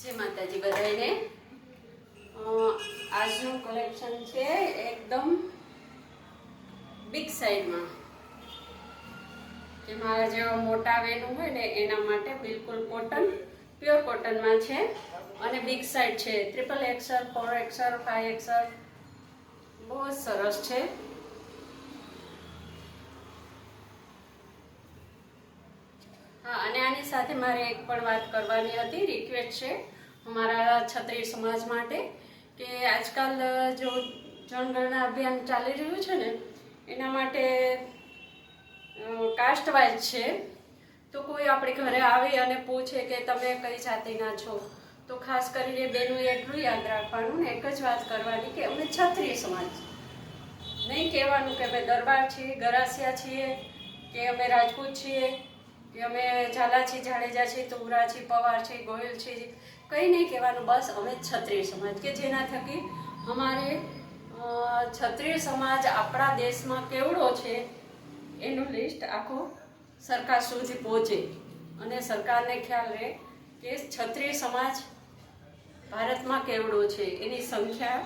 જય માતાજી બધાને। આજનું કલેક્શન છે એકદમ બિગ સાઈઝમાં, જેમાં જેવા મોટા વેનું હોય ને એના માટે બિલકુલ કોટન, પ્યોર કોટનમાં છે અને બિગ સાઈઝ છે। ટ્રિપલ એક્સલ, 4XL, 5XL, બહુ જ સરસ છે। હા, અને આની સાથે મારે એક પણ વાત કરવાની હતી, રિક્વેસ્ટ છે અમારા ક્ષત્રિય સમાજ માટે કે આજકાલ જો જનગણના અભિયાન ચાલી રહ્યું છે ને એના માટે કાસ્ટ વાઇઝ છે, તો કોઈ આપણે ઘરે આવી અને પૂછે કે તમે કઈ જાતિના છો, તો ખાસ કરીને બેનું એટલું યાદ રાખવાનું ને એક જ વાત કરવાની કે અમે ક્ષત્રિય સમાજ, નહીં કહેવાનું કે અમે દરબાર છીએ, ગરાસિયા છીએ, કે અમે રાજપૂત છીએ, કે અમે ઝાલા છીએ, જાડેજા છીએ, તુવરા છીએ, પવાર છીએ, ગોહિલ છીએ, કંઈ નહીં કહેવાનું, બસ અમે ક્ષત્રિય સમાજ, કે જેના થકી અમારે ક્ષત્રિય સમાજ આપણા દેશમાં કેવડો છે એનું લિસ્ટ આખો સરકાર સુધી પહોંચે અને સરકારને ખ્યાલ રહે કે ક્ષત્રિય સમાજ ભારતમાં કેવડો છે, એની સંખ્યા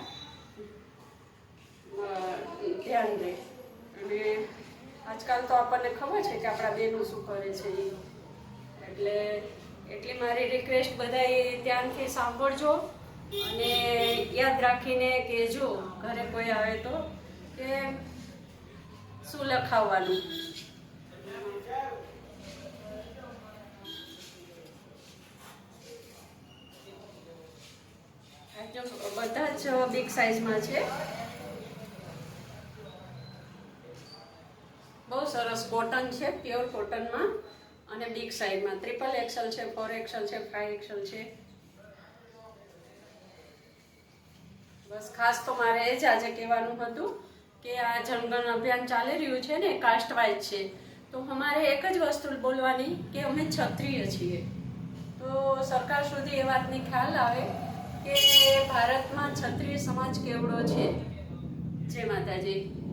ધ્યાન રહે। અને આજકાલ તો આપણને ખબર છે કે આપણા બેનું શું કરે છે, એટલે એટલી મારી રિક્વેસ્ટ બધાએ ધ્યાનથી સાંભળજો અને યાદ રાખીને કહેજો ઘરે કોઈ આવે તો કે શું લખાવવાનું। બધા જ બિગ સાઈઝમાં છે, બહુ સરસ કોટન છે, પ્યોર કોટનમાં અને બિગ સાઈઝમાં ટ્રિપલ એક્સલ છે, 4XL છે, 5XL છે। બસ ખાસ તો મારે એ જ આજે કહેવાનું હતું કે આ જનગણ અભિયાન ચાલી રહ્યું છે ને કાસ્ટ વાઇઝ છે, તો અમારે એક જ વસ્તુ બોલવાની કે અમે ક્ષત્રિય છીએ, તો સરકાર સુધી એ વાતની ખ્યાલ આવે કે ભારતમાં ક્ષત્રિય સમાજ કેવડો છે। જય માતાજી।